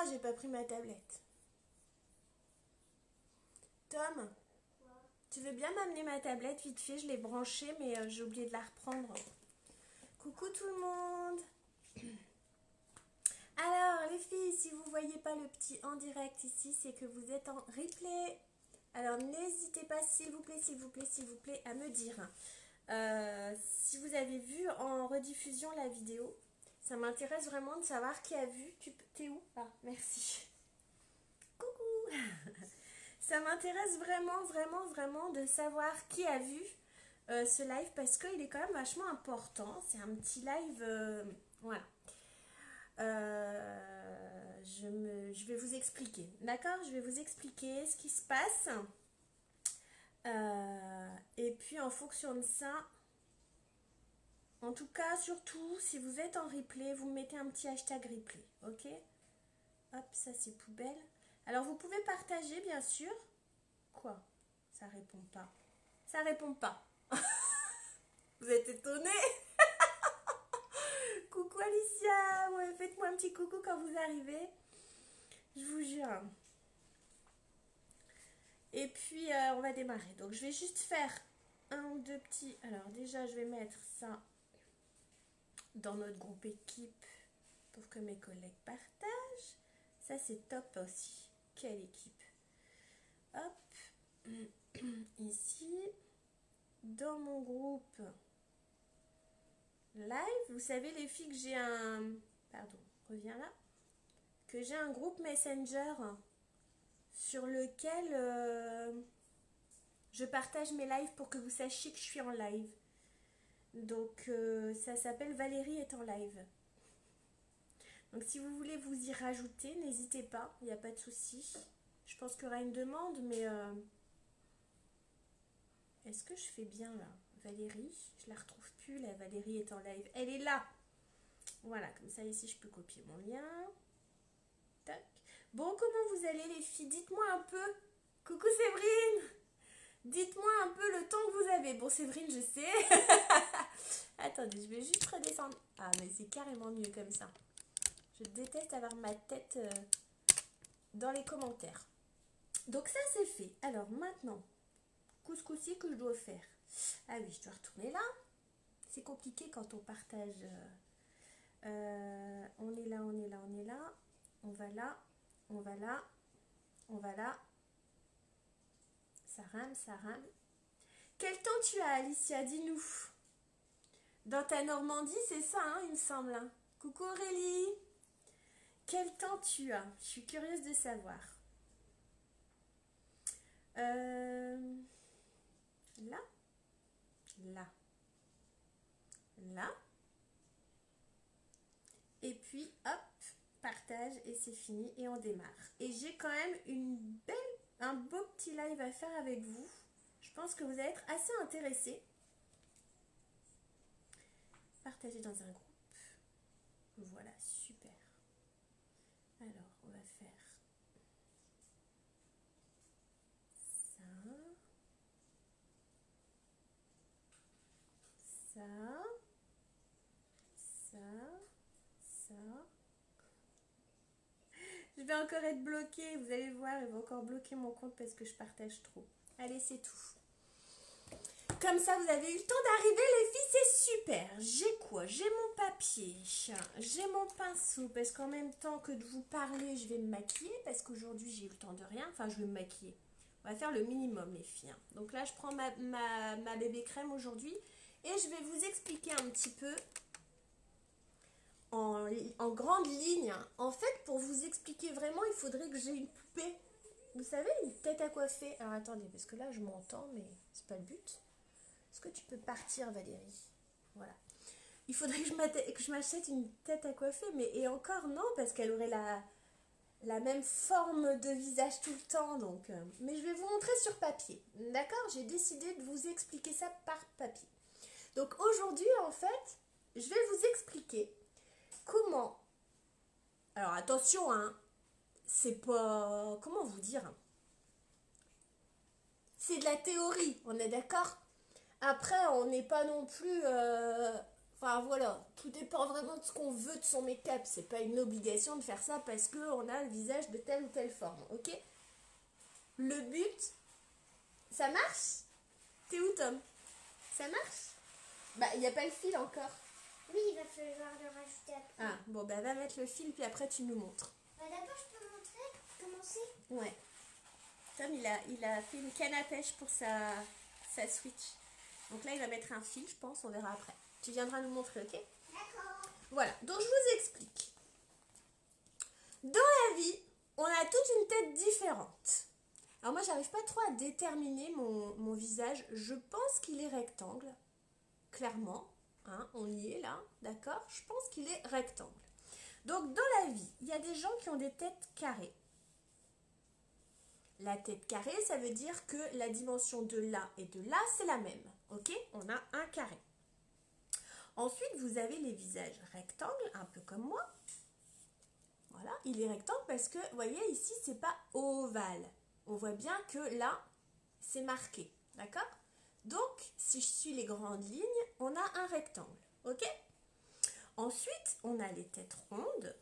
j'ai pas pris ma tablette. Tom, tu veux bien m'amener ma tablette vite fait? Je l'ai branchée, mais j'ai oublié de la reprendre. Coucou tout le monde. Alors les filles, si vous voyez pas le petit en direct ici, c'est que vous êtes en replay. Alors n'hésitez pas, s'il vous plaît, s'il vous plaît, s'il vous plaît, à me dire si vous avez vu en rediffusion la vidéo. Ça m'intéresse vraiment de savoir qui a vu. T'es où? Ah, merci. Coucou. Ça m'intéresse vraiment, vraiment, vraiment de savoir qui a vu ce live parce qu'il est quand même vachement important. C'est un petit live, voilà. Je vais vous expliquer, d'accord? Je vais vous expliquer ce qui se passe. Et puis en fonction de ça, en tout cas, surtout, si vous êtes en replay, vous mettez un petit hashtag replay, ok? Hop, ça c'est poubelle. Alors vous pouvez partager, bien sûr. Quoi? Ça répond pas. Ça répond pas. Vous êtes étonnés? Coucou Alicia, ouais, faites-moi un petit coucou quand vous arrivez. Je vous jure. Et puis on va démarrer. Donc je vais juste faire un ou deux petits. Alors déjà je vais mettre ça dans notre groupe équipe pour que mes collègues partagent. Ça c'est top aussi. Quelle équipe. Hop. Ici. Dans mon groupe live. Vous savez les filles que j'ai un... Pardon, reviens là. Que j'ai un groupe Messenger sur lequel je partage mes lives pour que vous sachiez que je suis en live. Donc ça s'appelle Valérie est en live. Donc si vous voulez vous y rajouter, n'hésitez pas, il n'y a pas de souci. Je pense qu'il y aura une demande, mais est-ce que je fais bien là? Valérie, je la retrouve plus, la Valérie est en live. Elle est là. Voilà, comme ça ici je peux copier mon lien. Tac. Bon, comment vous allez les filles? Dites-moi un peu. Coucou Séverine. Dites-moi un peu le temps que vous avez. Bon Séverine, je sais. Attendez, je vais juste redescendre. Ah mais c'est carrément mieux comme ça. Je déteste avoir ma tête dans les commentaires. Donc ça c'est fait. Alors maintenant, couscousi que je dois faire. Ah oui, je dois retourner là. C'est compliqué quand on partage. On est là, on est là, on est là. On va là, on va là, on va là. Ça rame, ça rame. Quel temps tu as, Alicia? Dis-nous. Dans ta Normandie, c'est ça, hein, il me semble. Hein. Coucou Aurélie. Quel temps tu as? Je suis curieuse de savoir. Là. Là. Là. Et puis, hop, partage et c'est fini et on démarre. Et j'ai quand même un beau petit live à faire avec vous. Je pense que vous allez être assez intéressés. Partagez dans un groupe. Voilà, super. Alors, on va faire ça. Ça. Ça. Ça. Je vais encore être bloquée, vous allez voir, il va encore bloquer mon compte parce que je partage trop. Allez, c'est tout. Comme ça, vous avez eu le temps d'arriver, les filles, c'est super. J'ai quoi? J'ai mon papier, j'ai mon pinceau, parce qu'en même temps que de vous parler, je vais me maquiller, parce qu'aujourd'hui, j'ai eu le temps de rien. Enfin, je vais me maquiller. On va faire le minimum, les filles. Donc là, je prends ma bébé crème aujourd'hui, et je vais vous expliquer un petit peu en grande ligne. En fait, pour vous expliquer vraiment, il faudrait que j'ai une poupée. Vous savez, une tête à coiffer. Alors attendez, parce que là, je m'entends, mais c'est pas le but. Est-ce que tu peux partir, Valérie? Voilà. Il faudrait que je m'achète une tête à coiffer, mais et encore non, parce qu'elle aurait la même forme de visage tout le temps. Donc, mais je vais vous montrer sur papier. D'accord? J'ai décidé de vous expliquer ça par papier. Donc aujourd'hui, en fait, je vais vous expliquer comment... Alors attention, hein, c'est pas... Comment vous dire? C'est de la théorie, on est d'accord? Après, on n'est pas non plus... Enfin voilà, tout dépend vraiment de ce qu'on veut de son make-up. C'est pas une obligation de faire ça parce qu'on a le visage de telle ou telle forme, ok? Le but, ça marche? T'es où, Tom? Ça marche? Bah, il n'y a pas le fil encore. Oui, il va falloir le rajouter après. Ah, bon, bah va mettre le fil, puis après tu nous montres. D'abord, je peux montrer comment c'est? Ouais. Tom, il a fait une canne à pêche pour sa Switch. Donc là, il va mettre un fil, je pense, on verra après. Tu viendras nous montrer, ok? D'accord. Voilà, donc je vous explique. Dans la vie, on a toute une tête différente. Alors moi, j'arrive pas trop à déterminer mon visage. Je pense qu'il est rectangle, clairement. Hein, on y est là, d'accord? Je pense qu'il est rectangle. Donc dans la vie, il y a des gens qui ont des têtes carrées. La tête carrée, ça veut dire que la dimension de là et de là, c'est la même. Ok? On a un carré. Ensuite, vous avez les visages rectangles, un peu comme moi. Voilà, il est rectangle parce que, vous voyez, ici, c'est pas ovale. On voit bien que là, c'est marqué. D'accord? Donc, si je suis les grandes lignes, on a un rectangle. Ok? Ensuite, on a les têtes rondes,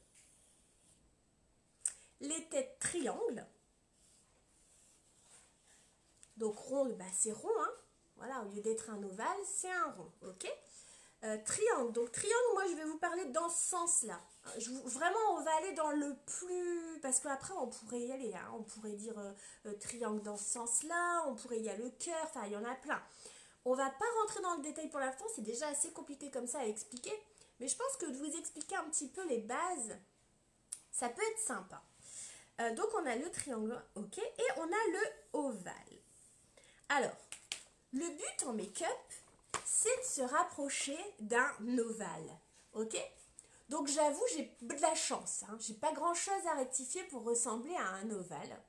les têtes triangles. Donc, ronde, bah, c'est rond. Hein? Voilà, au lieu d'être un ovale, c'est un rond. Ok? Triangle. Donc, triangle, moi, je vais vous parler dans ce sens-là. Vraiment, on va aller dans le plus... Parce qu'après, on pourrait y aller. Hein? On pourrait dire triangle dans ce sens-là. On pourrait y aller le cœur. Enfin, il y en a plein. On va pas rentrer dans le détail pour l'instant. C'est déjà assez compliqué comme ça à expliquer. Mais je pense que de vous expliquer un petit peu les bases, ça peut être sympa. Donc, on a le triangle, ok? Et on a le ovale. Alors, le but en make-up, c'est de se rapprocher d'un ovale, ok? Donc j'avoue, j'ai de la chance, hein. J'ai pas grand chose à rectifier pour ressembler à un ovale.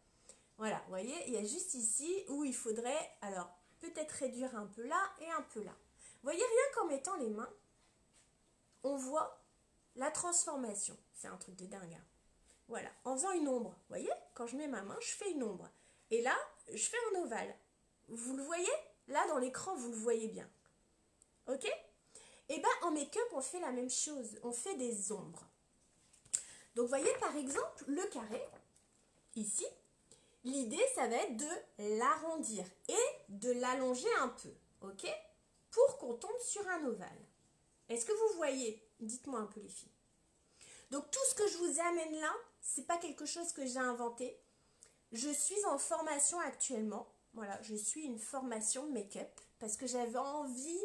Voilà, vous voyez, il y a juste ici où il faudrait, alors, peut-être réduire un peu là et un peu là. Vous voyez, rien qu'en mettant les mains, on voit la transformation. C'est un truc de dingue, hein. Voilà, en faisant une ombre, vous voyez, quand je mets ma main, je fais une ombre. Et là, je fais un ovale. Vous le voyez? Là, dans l'écran, vous le voyez bien. Ok? Et bien, en make-up, on fait la même chose. On fait des ombres. Donc, vous voyez, par exemple, le carré, ici, l'idée, ça va être de l'arrondir et de l'allonger un peu. Ok? Pour qu'on tombe sur un ovale. Est-ce que vous voyez? Dites-moi un peu, les filles. Donc, tout ce que je vous amène là, c'est pas quelque chose que j'ai inventé. Je suis en formation actuellement. Voilà, je suis une formation make-up parce que j'avais envie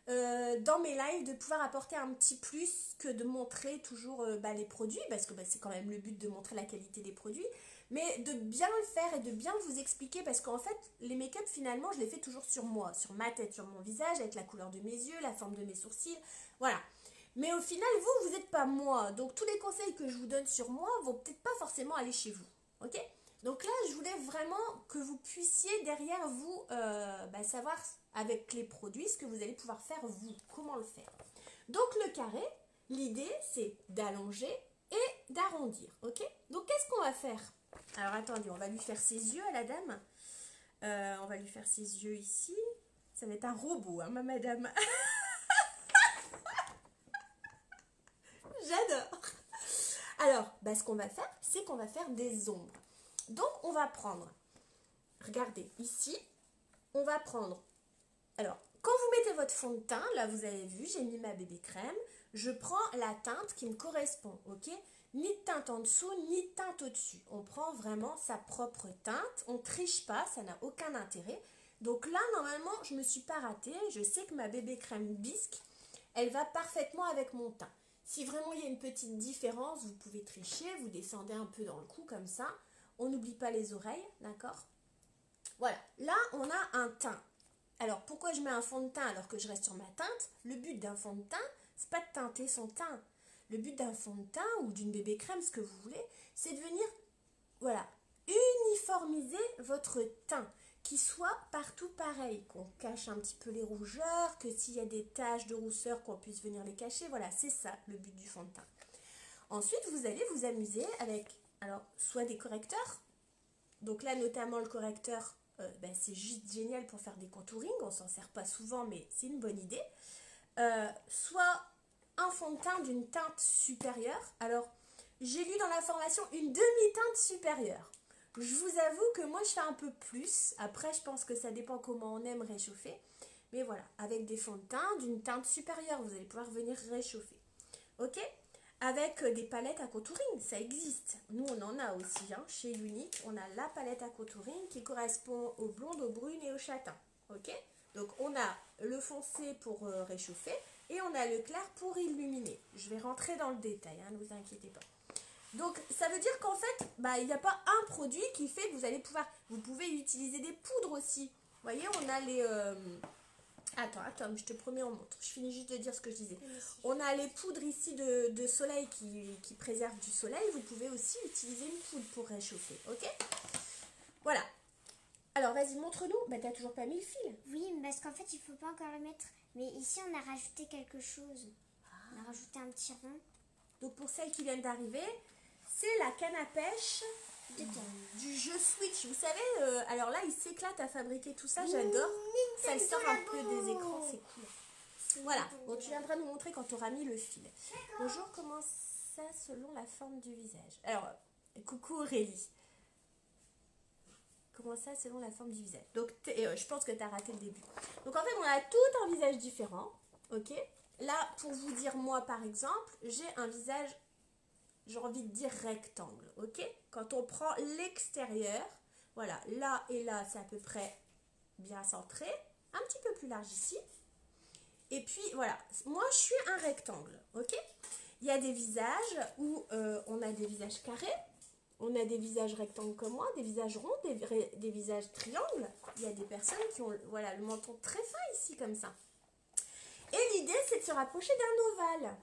dans mes lives de pouvoir apporter un petit plus que de montrer toujours les produits parce que c'est quand même le but de montrer la qualité des produits, mais de bien le faire et de bien vous expliquer parce qu'en fait les make-up finalement je les fais toujours sur moi, sur ma tête, sur mon visage avec la couleur de mes yeux, la forme de mes sourcils, voilà. Mais au final vous n'êtes pas moi, donc tous les conseils que je vous donne sur moi vont peut-être pas forcément aller chez vous, ok? Donc là, je voulais vraiment que vous puissiez derrière vous savoir avec les produits ce que vous allez pouvoir faire vous, comment le faire. Donc le carré, l'idée c'est d'allonger et d'arrondir, ok? Donc qu'est-ce qu'on va faire? Alors attendez, on va lui faire ses yeux à la dame. On va lui faire ses yeux ici. Ça va être un robot, hein, ma madame. J'adore. Alors, ce qu'on va faire, c'est qu'on va faire des ombres. Donc, on va prendre, regardez, ici, on va prendre, alors, quand vous mettez votre fond de teint, là, vous avez vu, j'ai mis ma bébé crème, je prends la teinte qui me correspond, ok? Ni de teinte en dessous, ni de teinte au-dessus. On prend vraiment sa propre teinte, on ne triche pas, ça n'a aucun intérêt. Donc là, normalement, je ne me suis pas ratée, je sais que ma bébé crème bisque, elle va parfaitement avec mon teint. Si vraiment il y a une petite différence, vous pouvez tricher, vous descendez un peu dans le cou comme ça. On n'oublie pas les oreilles, d'accord? Voilà, là on a un teint. Alors pourquoi je mets un fond de teint alors que je reste sur ma teinte? Le but d'un fond de teint, c'est pas de teinter son teint. Le but d'un fond de teint ou d'une bébé crème, ce que vous voulez, c'est de venir, voilà, uniformiser votre teint. Qu'il soit partout pareil, qu'on cache un petit peu les rougeurs, que s'il y a des taches de rousseur, qu'on puisse venir les cacher. Voilà, c'est ça le but du fond de teint. Ensuite, vous allez vous amuser avec, alors, soit des correcteurs. Donc là, notamment le correcteur, c'est juste génial pour faire des contourings. On s'en sert pas souvent, mais c'est une bonne idée. Soit un fond de teint d'une teinte supérieure. Alors, j'ai lu dans la formation une demi-teinte supérieure. Je vous avoue que moi, je fais un peu plus. Après, je pense que ça dépend comment on aime réchauffer. Mais voilà, avec des fonds de teint d'une teinte supérieure, vous allez pouvoir venir réchauffer. Ok? Avec des palettes à contouring, ça existe. Nous, on en a aussi, hein, chez Unique. On a la palette à contouring qui correspond aux blondes, aux brunes et aux châtains. Ok? Donc, on a le foncé pour réchauffer et on a le clair pour illuminer. Je vais rentrer dans le détail, hein, ne vous inquiétez pas. Donc, ça veut dire qu'en fait, il n'y a pas un produit qui fait que vous allez pouvoir... Vous pouvez utiliser des poudres aussi. Vous voyez, on a les... Attends, je te promets, on montre. Je finis juste de dire ce que je disais. On a les poudres ici de soleil qui préservent du soleil. Vous pouvez aussi utiliser une poudre pour réchauffer, ok? Voilà. Alors, vas-y, montre-nous. T'as toujours pas mis le fil. Oui, parce qu'en fait, il faut pas encore le mettre. Mais ici, on a rajouté quelque chose. On a rajouté un petit rond. Donc, pour celles qui viennent d'arriver, c'est la canne à pêche du jeu Switch. Vous savez, alors là, il s'éclate à fabriquer tout ça. J'adore. Ça le sort un peu des écrans, c'est cool. Voilà, bon, tu viendras nous montrer quand tu auras mis le fil. Bonjour, comment ça selon la forme du visage? Alors, coucou Aurélie. Comment ça selon la forme du visage? Donc, je pense que tu as raté le début. Donc, en fait, on a tout un visage différent. Ok? Là, pour vous dire, moi, par exemple, j'ai un visage, j'ai envie de dire rectangle. Ok? Quand on prend l'extérieur, voilà, là et là, c'est à peu près bien centré. Un petit peu plus large ici. Et puis, voilà, moi, je suis un rectangle. Ok? Il y a des visages où on a des visages carrés. On a des visages rectangles comme moi, des visages ronds, des visages triangles. Il y a des personnes qui ont voilà, le menton très fin ici, comme ça. Et l'idée, c'est de se rapprocher d'un ovale.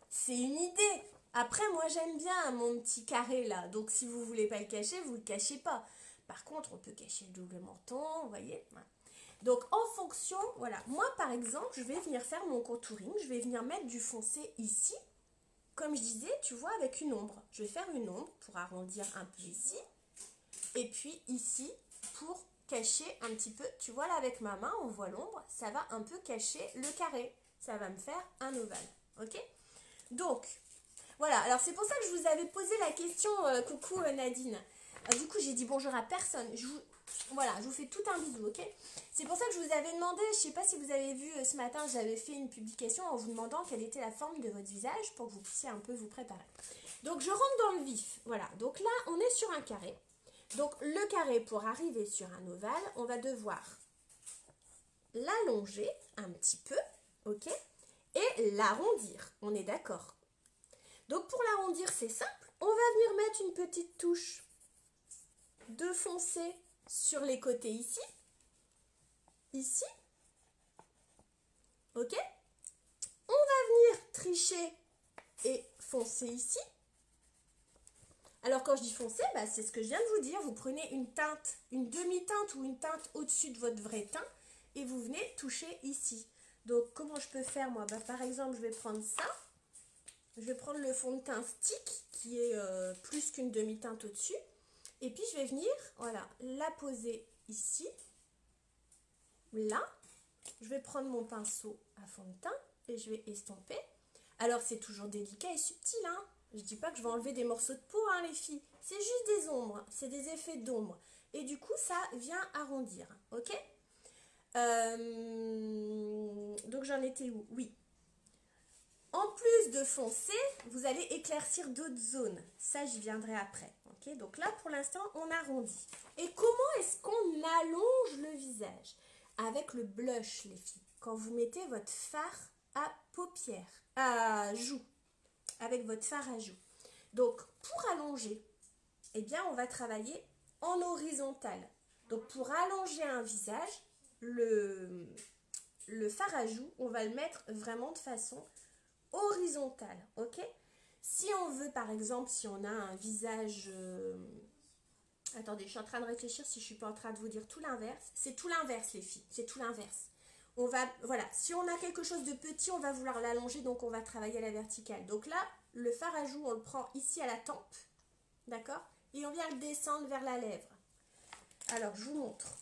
C'est une idée. Après, moi, j'aime bien mon petit carré, là. Donc, si vous ne voulez pas le cacher, vous ne le cachez pas. Par contre, on peut cacher le double menton, vous voyez. Voilà. Donc, en fonction, voilà. Moi, par exemple, je vais venir faire mon contouring. Je vais venir mettre du foncé ici. Comme je disais, tu vois, avec une ombre. Je vais faire une ombre pour arrondir un peu ici. Et puis ici, pour cacher un petit peu. Tu vois, là, avec ma main, on voit l'ombre. Ça va un peu cacher le carré. Ça va me faire un ovale. Ok? Donc, voilà. Alors, c'est pour ça que je vous avais posé la question, coucou Nadine. Du coup, j'ai dit bonjour à personne. Voilà, je vous fais tout un bisou, ok? C'est pour ça que je vous avais demandé, je ne sais pas si vous avez vu ce matin, j'avais fait une publication en vous demandant quelle était la forme de votre visage pour que vous puissiez un peu vous préparer. Donc, je rentre dans le vif. Voilà, donc là, on est sur un carré. Donc, le carré, pour arriver sur un ovale, on va devoir l'allonger un petit peu, ok? Et l'arrondir, on est d'accord? Donc, pour l'arrondir, c'est simple. On va venir mettre une petite touche de foncé sur les côtés ici. Ici. Ok? On va venir tricher et foncer ici. Alors, quand je dis foncer, c'est ce que je viens de vous dire. Vous prenez une teinte, une demi-teinte ou une teinte au-dessus de votre vrai teint et vous venez toucher ici. Donc, comment je peux faire, moi? Par exemple, je vais prendre ça. Je vais prendre le fond de teint stick qui est plus qu'une demi-teinte au-dessus. Et puis, je vais venir, voilà, la poser ici. Là, je vais prendre mon pinceau à fond de teint et je vais estomper. Alors, c'est toujours délicat et subtil, hein. Je ne dis pas que je vais enlever des morceaux de peau, hein, les filles. C'est juste des ombres, c'est des effets d'ombre. Et du coup, ça vient arrondir, ok? Donc, j'en étais où? Oui. En plus de foncer, vous allez éclaircir d'autres zones. Ça, j'y viendrai après. Okay, donc là, pour l'instant, on arrondit. Et comment est-ce qu'on allonge le visage? Avec le blush, les filles. Quand vous mettez votre fard à paupières, à joues. Avec votre fard à joues. Donc, pour allonger, eh bien, on va travailler en horizontal. Donc, pour allonger un visage, le fard à joues, on va le mettre vraiment de façon horizontale, ok? Si on veut, par exemple, si on a un visage... Attendez, je suis en train de réfléchir si je ne suis pas en train de vous dire tout l'inverse. C'est tout l'inverse, les filles, c'est tout l'inverse. On va, voilà, si on a quelque chose de petit, on va vouloir l'allonger, donc on va travailler à la verticale. Donc là, le fard à joues, on le prend ici à la tempe, d'accord? Et on vient le descendre vers la lèvre. Alors, je vous montre.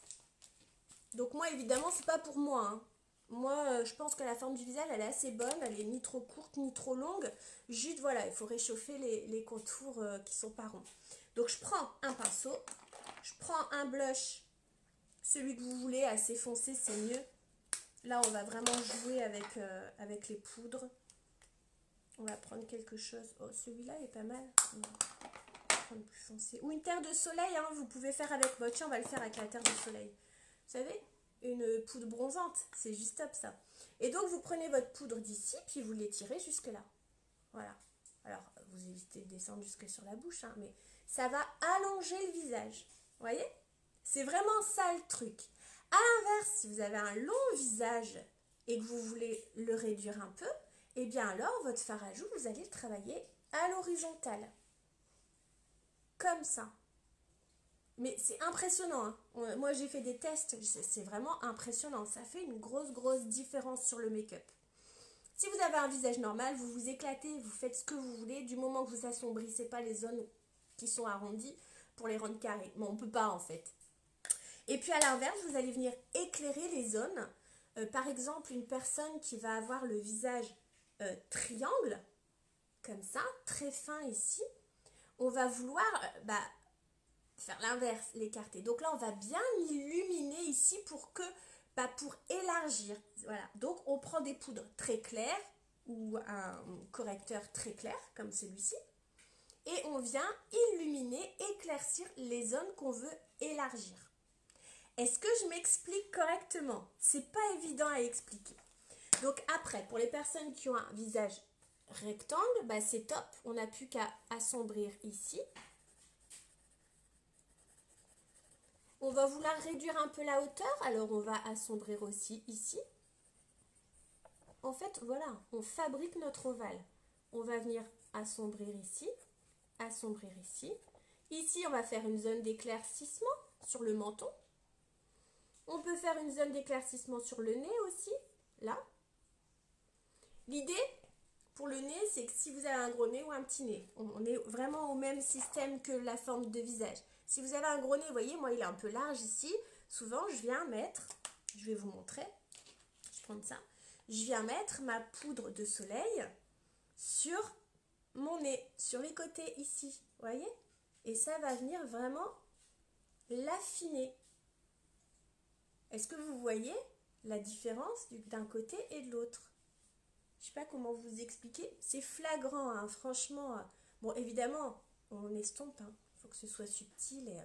Donc moi, évidemment, c'est pas pour moi, hein. Moi, je pense que la forme du visage, elle est assez bonne. Elle est ni trop courte, ni trop longue. Juste, voilà, il faut réchauffer les contours qui sont pas ronds. Donc, je prends un pinceau. Je prends un blush. Celui que vous voulez, assez foncé, c'est mieux. Là, on va vraiment jouer avec les poudres. On va prendre quelque chose. Oh, celui-là est pas mal. On va prendre plus foncé. Ou une terre de soleil, hein, vous pouvez faire avec votre. Tiens, on va le faire avec la terre de soleil. Vous savez, une poudre bronzante. C'est juste top, ça. Et donc, vous prenez votre poudre d'ici, puis vous l'étirez jusque là. Voilà. Alors, vous évitez de descendre jusque sur la bouche, hein, mais ça va allonger le visage. Vous voyez? C'est vraiment ça le truc. À l'inverse, si vous avez un long visage et que vous voulez le réduire un peu, eh bien alors, votre fard à joues, vous allez le travailler à l'horizontale. Comme ça. Mais c'est impressionnant. Hein. Moi, j'ai fait des tests. C'est vraiment impressionnant. Ça fait une grosse différence sur le make-up. Si vous avez un visage normal, vous vous éclatez, vous faites ce que vous voulez. Du moment que vous assombrissez pas les zones qui sont arrondies pour les rendre carrées. Mais on ne peut pas, en fait. Et puis, à l'inverse, vous allez venir éclairer les zones. Par exemple, une personne qui va avoir le visage triangle, comme ça, très fin ici, on va vouloir faire l'inverse, l'écarter. Donc là, on va bien illuminer ici pour élargir. Voilà. Donc, on prend des poudres très claires ou un correcteur très clair, comme celui-ci, et on vient illuminer, éclaircir les zones qu'on veut élargir. Est-ce que je m'explique correctement? C'est pas évident à expliquer. Donc après, pour les personnes qui ont un visage rectangle, c'est top. On n'a plus qu'à assombrir ici. On va vouloir réduire un peu la hauteur, alors on va assombrir aussi ici. En fait, voilà, on fabrique notre ovale. On va venir assombrir ici, assombrir ici. Ici, on va faire une zone d'éclaircissement sur le menton. On peut faire une zone d'éclaircissement sur le nez aussi, là. L'idée pour le nez, c'est que si vous avez un gros nez ou un petit nez, on est vraiment au même système que la forme de visage. Si vous avez un gros nez, vous voyez, moi il est un peu large ici. Souvent, je viens mettre, je vais vous montrer, je vais prendre ça. Je viens mettre ma poudre de soleil sur mon nez, sur les côtés ici, vous voyez? Et ça va venir vraiment l'affiner. Est-ce que vous voyez la différence d'un côté et de l'autre? Je ne sais pas comment vous expliquer. C'est flagrant, hein, franchement. Bon, évidemment, on estompe. Il faut que ce soit subtil. Et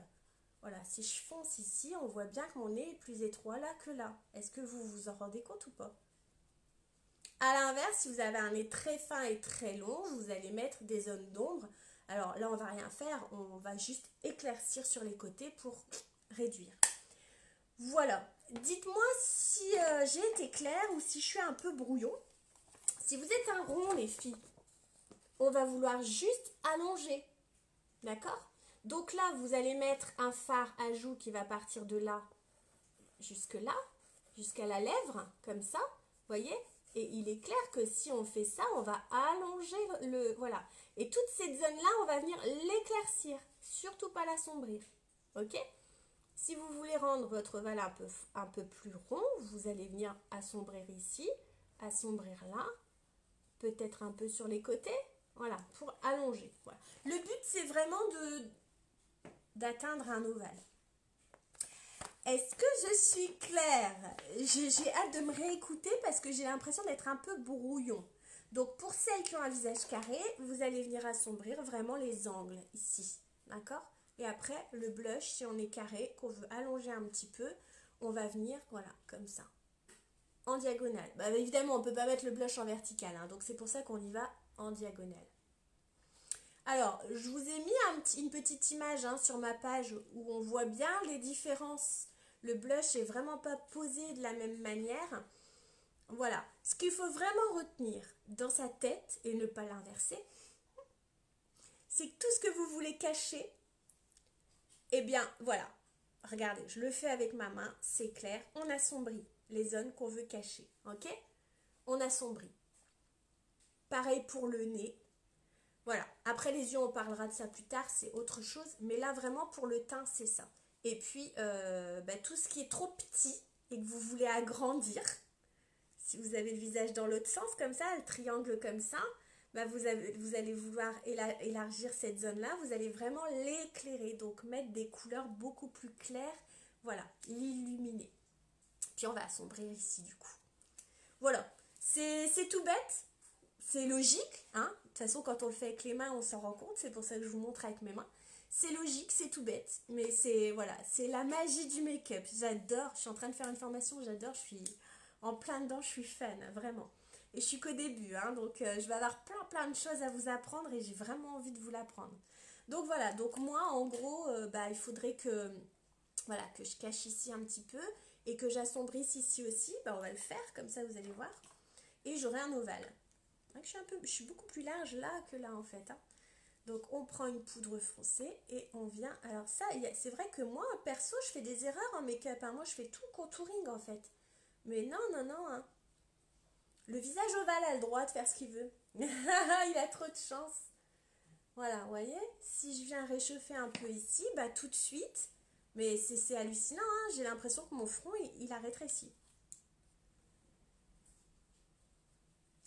voilà, si je fonce ici, on voit bien que mon nez est plus étroit là que là. Est-ce que vous vous en rendez compte ou pas? À l'inverse, si vous avez un nez très fin et très long, vous allez mettre des zones d'ombre. Alors là, on ne va rien faire. On va juste éclaircir sur les côtés pour réduire. Voilà. Dites-moi si j'ai été claire ou si je suis un peu brouillon. Si vous êtes un rond, les filles, on va vouloir juste allonger. D'accord? Donc là, vous allez mettre un fard à joues qui va partir de là jusqu'à la lèvre, comme ça. Vous voyez? Et il est clair que si on fait ça, on va allonger le... Voilà. Et toute cette zone-là, on va venir l'éclaircir. Surtout pas l'assombrir. Ok? Si vous voulez rendre votre ovale un peu plus rond, vous allez venir assombrir ici, assombrir là, peut-être un peu sur les côtés, voilà, pour allonger. Voilà. Le but, c'est vraiment d'atteindre un ovale. Est-ce que je suis claire? J'ai hâte de me réécouter parce que j'ai l'impression d'être un peu brouillon. Donc, pour celles qui ont un visage carré, vous allez venir assombrir vraiment les angles ici, d'accord? Et après, le blush, si on est carré, qu'on veut allonger un petit peu, on va venir, voilà, comme ça, en diagonale. Évidemment, on ne peut pas mettre le blush en vertical, hein, donc c'est pour ça qu'on y va en diagonale. Alors, je vous ai mis une petite image sur ma page où on voit bien les différences. Le blush n'est vraiment pas posé de la même manière. Voilà. Ce qu'il faut vraiment retenir dans sa tête, et ne pas l'inverser, c'est que tout ce que vous voulez cacher, eh bien, voilà. Regardez, je le fais avec ma main, c'est clair. On assombrit les zones qu'on veut cacher, ok? On assombrit. Pareil pour le nez. Voilà. Après les yeux, on parlera de ça plus tard, c'est autre chose. Mais là, vraiment, pour le teint, c'est ça. Et puis, tout ce qui est trop petit et que vous voulez agrandir, Si vous avez le visage dans l'autre sens, comme ça, le triangle comme ça, bah vous allez vouloir élargir cette zone-là. Vous allez vraiment l'éclairer. Donc, mettre des couleurs beaucoup plus claires. Voilà, l'illuminer. Puis, on va assombrir ici, du coup. Voilà, c'est tout bête. C'est logique, hein. De toute façon, quand on le fait avec les mains, on s'en rend compte. C'est pour ça que je vous montre avec mes mains. C'est logique, c'est tout bête. Mais c'est, voilà, c'est la magie du make-up. J'adore. Je suis en train de faire une formation, j'adore. Je suis en plein dedans, je suis fan, vraiment. Et je suis qu'au début, hein, donc je vais avoir plein de choses à vous apprendre et j'ai vraiment envie de vous l'apprendre. Donc voilà, donc moi en gros, il faudrait que, voilà, que je cache ici un petit peu et que j'assombrisse ici aussi. Bah, on va le faire, comme ça vous allez voir. Et j'aurai un ovale. Je suis beaucoup plus large là que là en fait. Hein. Donc on prend une poudre foncée et on vient. Alors ça, c'est vrai que moi, perso, je fais des erreurs en make-up. Hein. Moi, je fais tout le contouring en fait. Mais non, hein. Le visage ovale a le droit de faire ce qu'il veut. Il a trop de chance. Voilà, vous voyez, si je viens réchauffer un peu ici, bah tout de suite, mais c'est hallucinant, hein, j'ai l'impression que mon front, il a rétréci.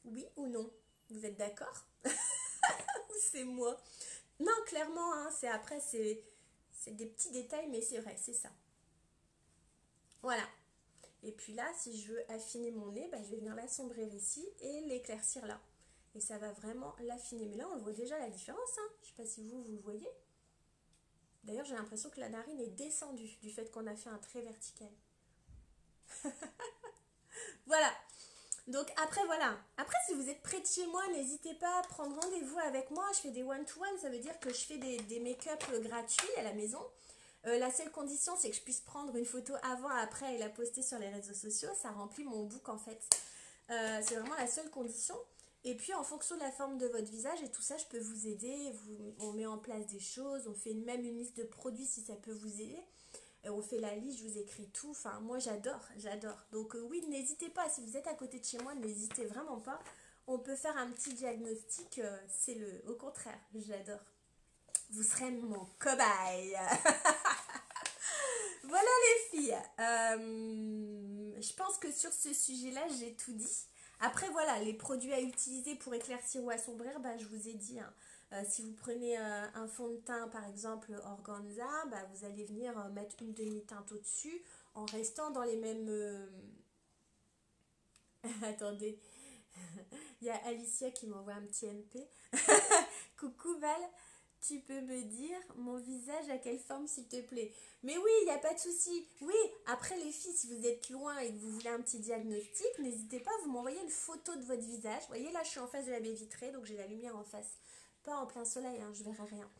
Oui ou non? Vous êtes d'accord? Ou c'est moi? Non, clairement, hein, c'est des petits détails, mais c'est vrai, c'est ça. Voilà. Et puis là, si je veux affiner mon nez, bah, je vais venir l'assombrir ici et l'éclaircir là. Et ça va vraiment l'affiner. Mais là, on voit déjà la différence. Hein. Je ne sais pas si vous le voyez. D'ailleurs, j'ai l'impression que la narine est descendue du fait qu'on a fait un trait vertical. Voilà. Donc après, voilà. Après, si vous êtes près de chez moi, n'hésitez pas à prendre rendez-vous avec moi. Je fais des one-to-one. Ça veut dire que je fais des make-up gratuits à la maison. La seule condition, c'est que je puisse prendre une photo avant, après et la poster sur les réseaux sociaux. Ça remplit mon book en fait. C'est vraiment la seule condition. Et puis en fonction de la forme de votre visage et tout ça, je peux vous aider. On met en place des choses, on fait même une liste de produits si ça peut vous aider. On fait la liste, je vous écris tout. Enfin, moi j'adore. Donc oui, n'hésitez pas. Si vous êtes à côté de chez moi, n'hésitez vraiment pas. On peut faire un petit diagnostic. Au contraire, j'adore. Vous serez mon cobaye. Voilà les filles. Je pense que sur ce sujet-là, j'ai tout dit. Après, voilà, les produits à utiliser pour éclaircir ou assombrir, bah, je vous ai dit. Hein. Si vous prenez un fond de teint, par exemple, organza, bah, vous allez venir mettre une demi-teinte au-dessus en restant dans les mêmes... Attendez, il y a Alicia qui m'envoie un petit MP. Coucou Val. Tu peux me dire mon visage à quelle forme s'il te plaît? Mais oui, il n'y a pas de souci. Oui, après les filles, si vous êtes loin et que vous voulez un petit diagnostic, n'hésitez pas, vous m'envoyez une photo de votre visage. Vous voyez, là, je suis en face de la baie vitrée, donc j'ai la lumière en face. Pas en plein soleil, hein, je verrai rien.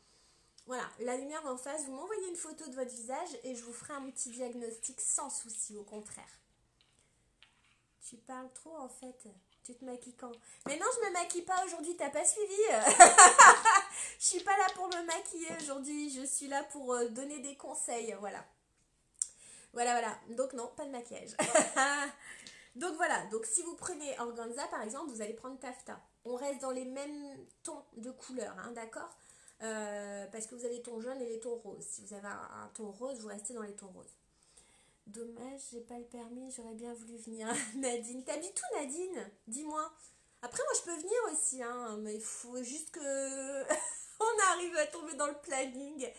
Voilà, la lumière en face, vous m'envoyez une photo de votre visage et je vous ferai un petit diagnostic sans souci, au contraire. Tu parles trop en fait. Tu te maquilles quand? Mais non, je me maquille pas aujourd'hui, t'as pas suivi? Je suis pas là pour me maquiller aujourd'hui, je suis là pour donner des conseils, voilà. Voilà. Donc non, pas de maquillage. Donc voilà, donc si vous prenez organza par exemple, vous allez prendre taffetas. On reste dans les mêmes tons de couleurs, hein, d'accord? Parce que vous avez les tons jaunes et les tons roses. Si vous avez un ton rose, vous restez dans les tons roses. Dommage, j'ai pas le permis, j'aurais bien voulu venir. Nadine, t'habites où Nadine? Dis-moi. Après, moi, je peux venir aussi, hein, mais il faut juste que on arrive à tomber dans le planning.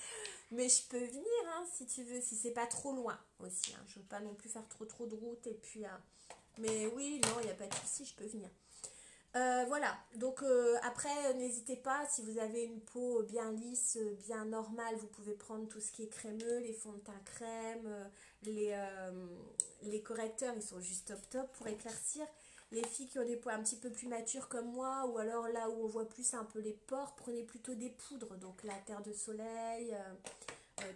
Mais je peux venir, hein, si tu veux, si c'est pas trop loin aussi. Hein. Je veux pas non plus faire trop de route. Et puis, mais oui, non, il n'y a pas de souci, je peux venir. Voilà, donc après, n'hésitez pas, si vous avez une peau bien lisse, bien normale, vous pouvez prendre tout ce qui est crémeux, les fonds de teint crème, les correcteurs, ils sont juste top pour éclaircir. Les filles qui ont des peaux un petit peu plus matures comme moi, ou alors là où on voit plus un peu les pores, prenez plutôt des poudres, donc la terre de soleil,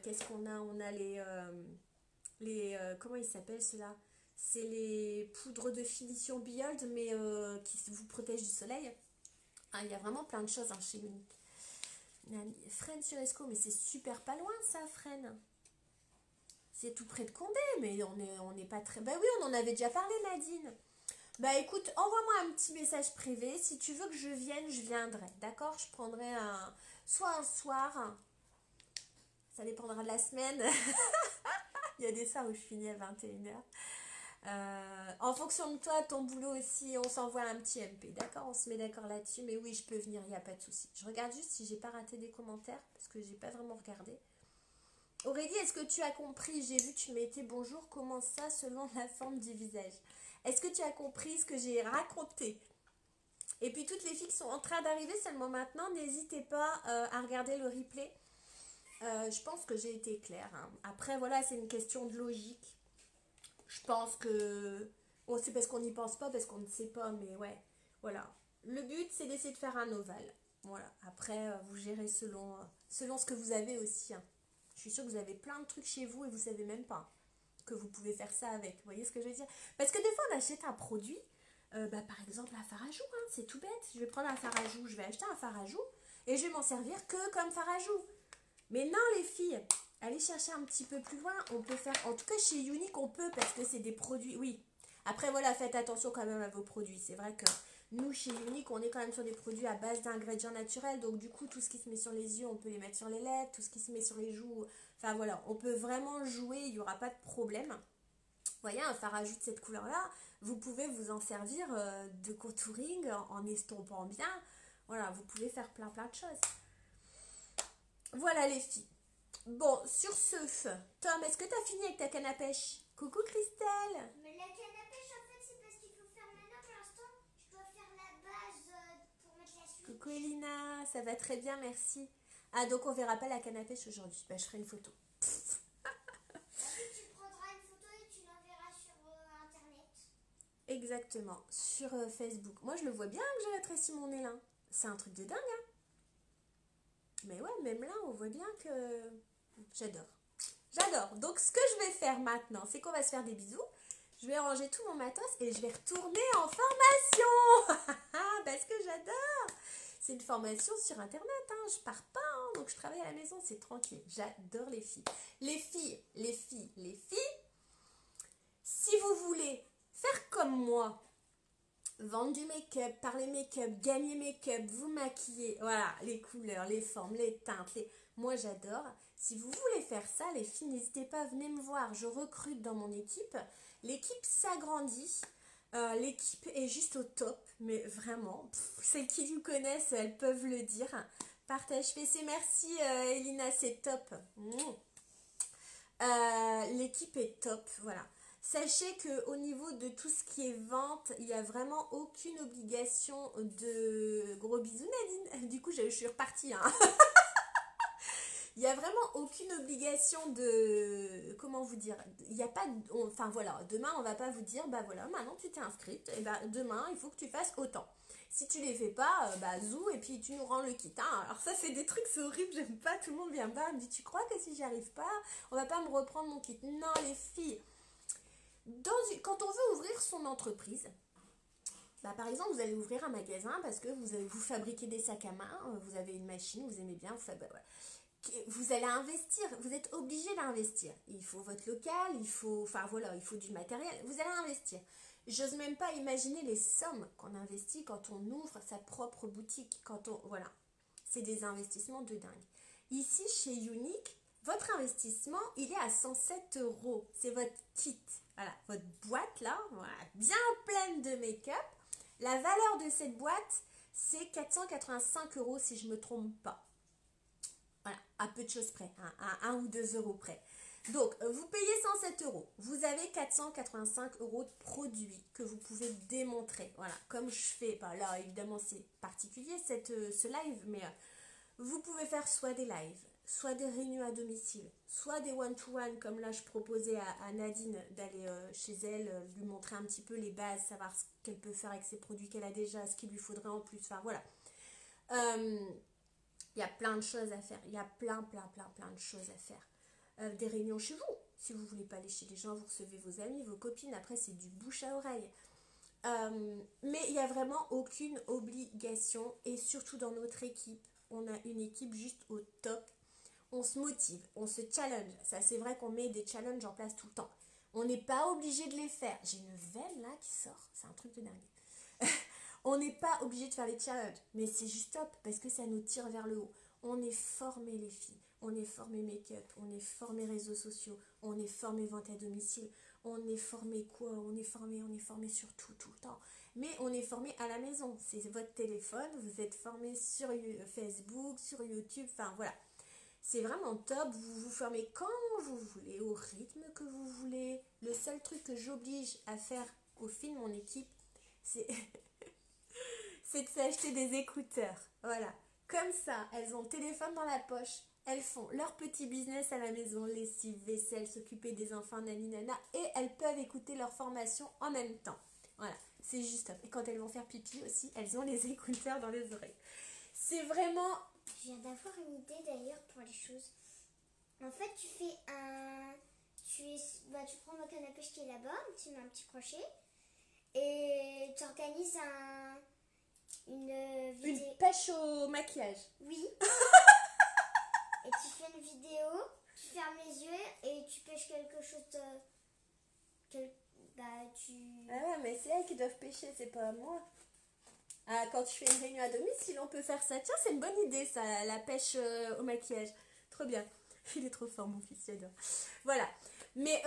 qu'est-ce qu'on a? On a comment ils s'appellent ceux-là? C'est les poudres de finition Biold, mais qui vous protègent du soleil. Ah, il y a vraiment plein de choses hein, chez nous. Fresnes sur Escaut, mais c'est super pas loin ça, Fresnes. C'est tout près de Condé, mais on n'est pas très... Bah oui, on en avait déjà parlé, Nadine. Bah écoute, envoie-moi un petit message privé. Si tu veux que je vienne, je viendrai. D'accord? Je prendrai soit un soir. Ça dépendra de la semaine. Il y a des soirs où je finis à 21h. En fonction de toi, ton boulot aussi, on s'envoie un petit MP, d'accord? On se met d'accord là-dessus, mais oui, je peux venir, il n'y a pas de souci. Je regarde juste si j'ai pas raté des commentaires, parce que j'ai pas vraiment regardé. Aurélie, est-ce que tu as compris? J'ai vu que tu mettais bonjour, comment ça, selon la forme du visage? Est-ce que tu as compris ce que j'ai raconté? Et puis toutes les filles qui sont en train d'arriver seulement maintenant, n'hésitez pas à regarder le replay. Je pense que j'ai été claire, hein. Après, voilà, c'est une question de logique. Je pense que... Bon, c'est parce qu'on n'y pense pas, parce qu'on ne sait pas, mais ouais, voilà. Le but, c'est d'essayer de faire un ovale. Voilà. Après, vous gérez selon ce que vous avez aussi, hein. Je suis sûre que vous avez plein de trucs chez vous et vous savez même pas que vous pouvez faire ça avec. Vous voyez ce que je veux dire? Parce que des fois, on achète un produit, par exemple un fard à joues, hein, c'est tout bête. Je vais prendre un fard à joues, je vais acheter un fard à joues et je vais m'en servir que comme fard à joues. Mais non, les filles, allez chercher un petit peu plus loin. On peut faire, en tout cas chez Unique, on peut parce que c'est des produits. Oui. Après, voilà, faites attention quand même à vos produits. C'est vrai que nous, chez Unique, on est quand même sur des produits à base d'ingrédients naturels. Donc, du coup, tout ce qui se met sur les yeux, on peut les mettre sur les lèvres. Tout ce qui se met sur les joues. Enfin, voilà, on peut vraiment jouer. Il n'y aura pas de problème. Vous voyez, un fard à joues de cette couleur-là, vous pouvez vous en servir de contouring en estompant bien. Voilà, vous pouvez faire plein de choses. Voilà les filles. Bon, sur ce, Tom, est-ce que tu as fini avec ta canne à pêche? Coucou Christelle. Mais la canne à pêche, en fait, c'est parce qu'il faut faire maintenant. Pour l'instant, je dois faire la base pour mettre la suite. Coucou Elina, ça va très bien, merci. Ah, donc on verra pas la canne à pêche aujourd'hui. Bah, je ferai une photo. Ensuite, tu prendras une photo et tu l'enverras sur Internet. Exactement, sur Facebook. Moi, je le vois bien que j'ai rétréci mon nez là. C'est un truc de dingue, hein. Mais ouais, même là, on voit bien que... J'adore. J'adore. Donc, ce que je vais faire maintenant, c'est qu'on va se faire des bisous. Je vais ranger tout mon matos et je vais retourner en formation. Parce que j'adore. C'est une formation sur Internet, hein. Je pars pas, hein. Donc je travaille à la maison, c'est tranquille. J'adore les filles. Les filles, les filles, les filles. Si vous voulez faire comme moi, vendre du make-up, parler make-up, gagner make-up, vous maquiller, voilà, les couleurs, les formes, les teintes, moi j'adore. Si vous voulez faire ça, les filles, n'hésitez pas, venez me voir, je recrute dans mon équipe. L'équipe s'agrandit, l'équipe est juste au top, mais vraiment, celles qui nous connaissent, elles peuvent le dire. Partage PC, merci Elina, c'est top. L'équipe est top, voilà. Sachez qu'au niveau de tout ce qui est vente, il n'y a vraiment aucune obligation de... Gros bisous Nadine. Du coup, je suis repartie, hein. Il n'y a vraiment aucune obligation de... Comment vous dire? Il n'y a pas... Enfin voilà, demain on va pas vous dire, bah voilà, maintenant tu t'es inscrite, et bah demain il faut que tu fasses autant. Si tu les fais pas, bah zou, et puis tu nous rends le kit, hein. Alors ça c'est des trucs, c'est horrible, j'aime pas, tout le monde vient pas, me dit tu crois que si j'y arrive pas, on va pas me reprendre mon kit? Non les filles, quand on veut ouvrir son entreprise, bah, par exemple, vous allez ouvrir un magasin parce que vous fabriquez des sacs à main, vous avez une machine, vous aimez bien, vous allez investir, vous êtes obligé d'investir. Il faut votre local, il faut du matériel, vous allez investir. J'ose même pas imaginer les sommes qu'on investit quand on ouvre sa propre boutique, voilà. C'est des investissements de dingue. Ici, chez Unique, votre investissement, il est à 107 €. C'est votre kit. Voilà, votre boîte là, voilà, bien pleine de make-up. La valeur de cette boîte, c'est 485 € si je ne me trompe pas. Voilà, à peu de choses près, hein, à 1 ou 2 € près. Donc, vous payez 107 €. Vous avez 485 € de produits que vous pouvez démontrer. Voilà, comme je fais. Bah, là, évidemment, c'est particulier ce live, mais vous pouvez faire soit des lives, soit des réunions à domicile, soit des one-to-one, comme là, je proposais à Nadine d'aller chez elle, lui montrer un petit peu les bases, savoir ce qu'elle peut faire avec ses produits qu'elle a déjà, ce qu'il lui faudrait en plus. Enfin, voilà. Il y a plein de choses à faire. Il y a plein de choses à faire. Des réunions chez vous. Si vous ne voulez pas aller chez les gens, vous recevez vos amis, vos copines. Après, c'est du bouche à oreille. Mais il n'y a vraiment aucune obligation. Et surtout dans notre équipe, on a une équipe juste au top. On se motive, on se challenge. Ça, c'est vrai qu'on met des challenges en place tout le temps. On n'est pas obligé de les faire. J'ai une veine là qui sort. C'est un truc de dingue. On n'est pas obligé de faire les challenges, mais c'est juste top parce que ça nous tire vers le haut. On est formés les filles, on est formés make-up, on est formés réseaux sociaux, on est formés vente à domicile, On est formé quoi? On est formé sur tout, tout le temps. Mais on est formé à la maison. C'est votre téléphone, vous êtes formé sur Facebook, sur YouTube, enfin voilà. C'est vraiment top, vous vous formez quand vous voulez, au rythme que vous voulez. Le seul truc que j'oblige à faire au fil de mon équipe, c'est c'est de s'acheter des écouteurs. Voilà. Comme ça, elles ont le téléphone dans la poche, elles font leur petit business à la maison, lessive, vaisselle, s'occuper des enfants, nana, et elles peuvent écouter leur formation en même temps. Voilà, c'est juste top. Et quand elles vont faire pipi aussi, elles ont les écouteurs dans les oreilles. C'est vraiment... Je viens d'avoir une idée d'ailleurs pour les choses. En fait, tu fais un... tu prends le canne à pêche qui est là-bas, tu mets un petit crochet et tu organises une vidéo. Une pêche au maquillage. Oui. Et tu fais une vidéo, tu fermes les yeux et tu pêches quelque chose de... Ah ouais, mais c'est elles qui doivent pêcher, c'est pas moi. Ah, quand tu fais une réunion à domicile, on peut faire ça. Tiens, c'est une bonne idée, ça, la pêche au maquillage. Trop bien. Il est trop fort, mon fils, j'adore. Voilà. Mais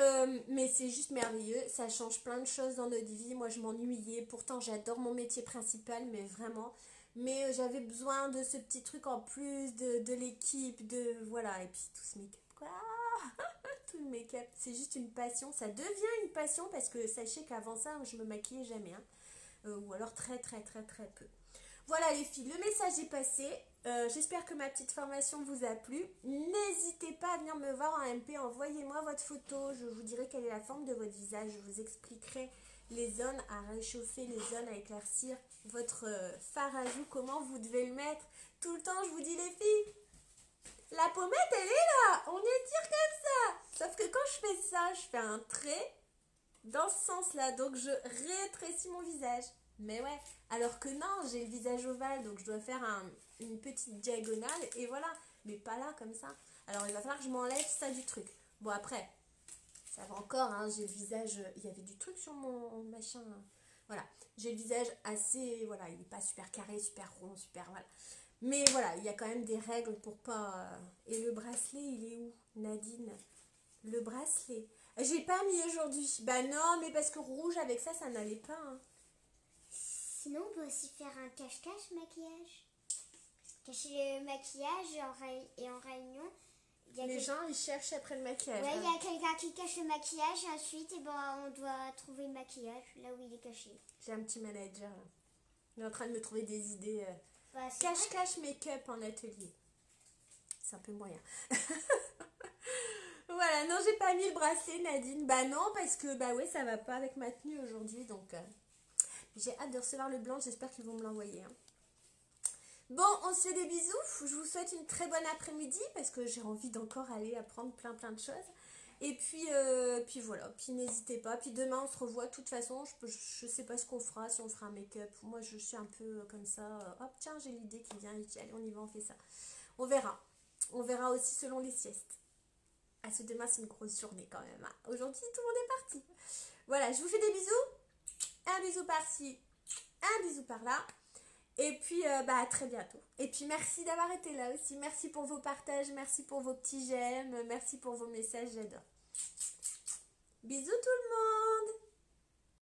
c'est juste merveilleux. Ça change plein de choses dans notre vie. Moi, je m'ennuyais. Pourtant, j'adore mon métier principal, mais vraiment. Mais j'avais besoin de ce petit truc en plus, de l'équipe, de... Voilà. Et puis, tout ce make-up, quoi. Tout le make-up. C'est juste une passion. Ça devient une passion parce que sachez qu'avant ça, je me maquillais jamais, hein. Ou alors très très très très peu. Voilà les filles, le message est passé. J'espère que ma petite formation vous a plu. N'hésitez pas à venir me voir en MP, envoyez-moi votre photo, je vous dirai quelle est la forme de votre visage, je vous expliquerai les zones à réchauffer, les zones à éclaircir, votre fard à joues, comment vous devez le mettre. Tout le temps je vous dis les filles, la pommette elle est là, on étire comme ça. Sauf que quand je fais ça, je fais un trait dans ce sens-là, donc je rétrécis mon visage. Mais ouais, alors que non, j'ai le visage ovale, donc je dois faire une petite diagonale, et voilà. Mais pas là, comme ça. Alors il va falloir que je m'enlève ça du truc. Bon après, ça va encore, hein, j'ai le visage... Il y avait du truc sur mon machin. Voilà, j'ai le visage assez... Voilà, il n'est pas super carré, super rond, super... Voilà. Mais voilà, il y a quand même des règles pour pas... Et le bracelet, il est où, Nadine? Le bracelet. J'ai pas mis aujourd'hui. Bah non, mais parce que rouge avec ça, ça n'allait pas. Hein. Sinon, on peut aussi faire un cache-cache maquillage. Cacher le maquillage et en réunion. Les gens, ils cherchent après le maquillage. Ouais, il y a quelqu'un qui cache le maquillage et ensuite, on doit trouver le maquillage là où il est caché. J'ai un petit manager. Là. Il est en train de me trouver des idées. Bah, Cache-cache make-up en atelier. C'est un peu moyen. Voilà, non, j'ai pas mis le bracelet, Nadine. Bah non, parce que bah ouais, ça va pas avec ma tenue aujourd'hui, donc j'ai hâte de recevoir le blanc. J'espère qu'ils vont me l'envoyer. Hein. Bon, on se fait des bisous. Je vous souhaite une très bonne après-midi parce que j'ai envie d'encore aller apprendre plein de choses. Et puis voilà. Puis n'hésitez pas. Puis demain, on se revoit. De toute façon, je sais pas ce qu'on fera, si on fera un make-up. Moi, je suis un peu comme ça. Hop, tiens, j'ai l'idée qui vient. Allez, on y va, on fait ça. On verra. On verra aussi selon les siestes. Ah, ce demain, c'est une grosse journée quand même. Hein. Aujourd'hui, tout le monde est parti. Voilà, je vous fais des bisous. Un bisou par-ci, un bisou par-là. Et puis, à très bientôt. Et puis, merci d'avoir été là aussi. Merci pour vos partages, merci pour vos petits j'aime, merci pour vos messages, j'adore. Bisous tout le monde.